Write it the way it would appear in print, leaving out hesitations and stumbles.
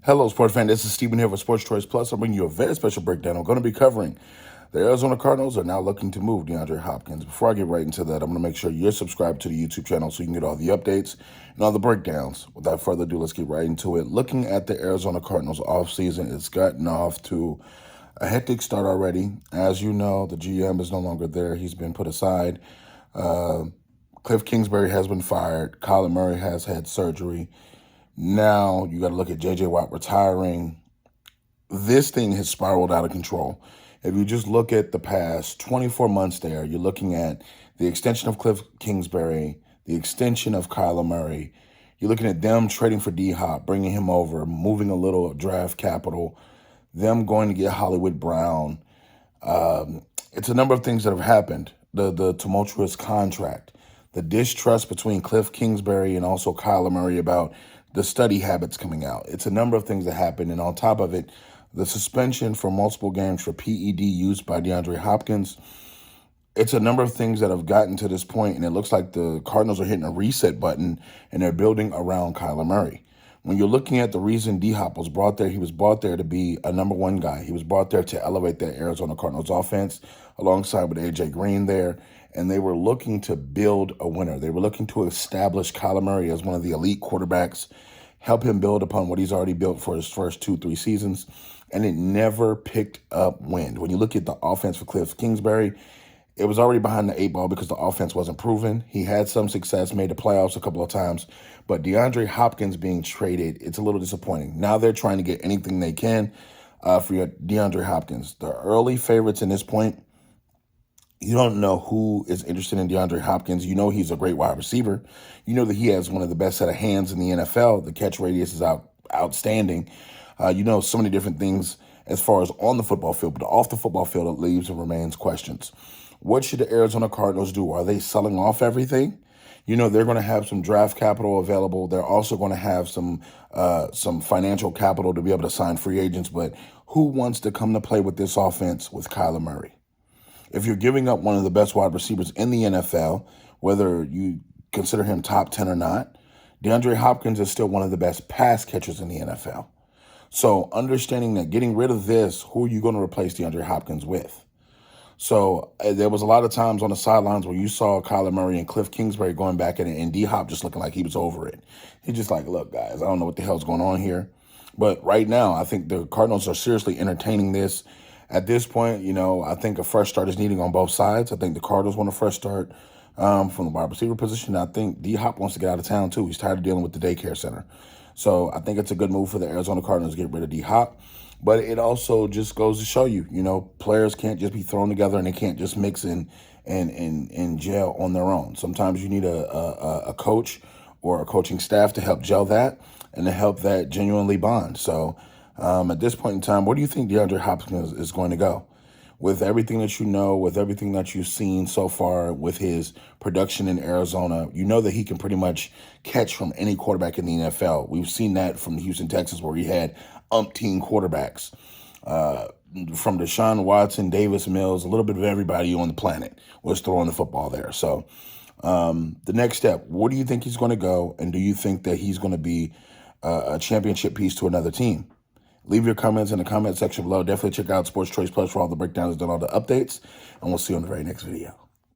Hello, sports fan. This is Steven here for Sports Choice Plus. I'm bringing you a very special breakdown. I'm going to be covering the Arizona Cardinals are now looking to move Deandre Hopkins. Before I get right into that, I'm going to make sure you're subscribed to the YouTube channel so you can get all the updates and all the breakdowns. Without further ado, let's get right into it. Looking at the Arizona Cardinals offseason, it's gotten off to a hectic start already. As you know, the GM is no longer there. He's been put aside. Cliff Kingsbury has been fired. Kyler Murray has had surgery. Now you got to look at J.J. Watt retiring. This thing has spiraled out of control. If you just look at the past 24 months there, you're looking at the extension of Cliff Kingsbury, the extension of Kyler Murray. You're looking at them trading for D-Hop, bringing him over, moving a little draft capital, them going to get Hollywood Brown. It's a number of things that have happened. The tumultuous contract, the distrust between Cliff Kingsbury and also Kyler Murray about the study habits coming out. It's a number of things that happened. And on top of it, the suspension for multiple games for PED used by Deandre Hopkins. It's a number of things that have gotten to this point, and it looks like the Cardinals are hitting a reset button, and they're building around Kyler Murray. When you're looking at the reason D-Hop was brought there, he was brought there to be a number one guy. He was brought there to elevate that Arizona Cardinals offense alongside with A.J. Green there, and they were looking to build a winner. They were looking to establish Kyler Murray as one of the elite quarterbacks, help him build upon what he's already built for his first 2-3 seasons, and it never picked up wind. When you look at the offense for Cliff Kingsbury, it was already behind the eight ball because the offense wasn't proven. He had some success, made the playoffs a couple of times, but DeAndre Hopkins being traded, it's a little disappointing. Now they're trying to get anything they can for your DeAndre Hopkins. The early favorites in this point, you don't know who is interested in DeAndre Hopkins. You know he's a great wide receiver. You know that he has one of the best set of hands in the NFL. The catch radius is outstanding. You know so many different things as far as on the football field, but off the football field, it leaves and remains questions. What should the Arizona Cardinals do? Are they selling off everything? You know, they're going to have some draft capital available. They're also going to have some financial capital to be able to sign free agents. But who wants to come to play with this offense with Kyler Murray? If you're giving up one of the best wide receivers in the NFL, whether you consider him top 10 or not, DeAndre Hopkins is still one of the best pass catchers in the NFL. So understanding that getting rid of this, who are you going to replace DeAndre Hopkins with? So there was a lot of times on the sidelines where you saw Kyler Murray and Cliff Kingsbury going back at it and D-Hop just looking like he was over it. He's just like, look, guys, I don't know what the hell's going on here. But right now, I think the Cardinals are seriously entertaining this. At this point, you know, I think a fresh start is needed on both sides. I think the Cardinals want a fresh start from the wide receiver position. I think D-Hop wants to get out of town, too. He's tired of dealing with the daycare center. So I think it's a good move for the Arizona Cardinals to get rid of D-Hop. But it also just goes to show you, you know, players can't just be thrown together and they can't just mix in and gel on their own. Sometimes you need a coach or a coaching staff to help gel that and to help that genuinely bond. So at this point in time, where do you think DeAndre Hopkins is going to go? With everything that you know, with everything that you've seen so far with his production in Arizona, you know that he can pretty much catch from any quarterback in the NFL. We've seen that from Houston, Texas, where he had umpteen quarterbacks. From Deshaun Watson, Davis Mills, a little bit of everybody on the planet was throwing the football there. So the next step, where do you think he's going to go? And do you think that he's going to be a championship piece to another team? Leave your comments in the comment section below. Definitely check out Sports Choice Plus for all the breakdowns and all the updates. And we'll see you on the very next video.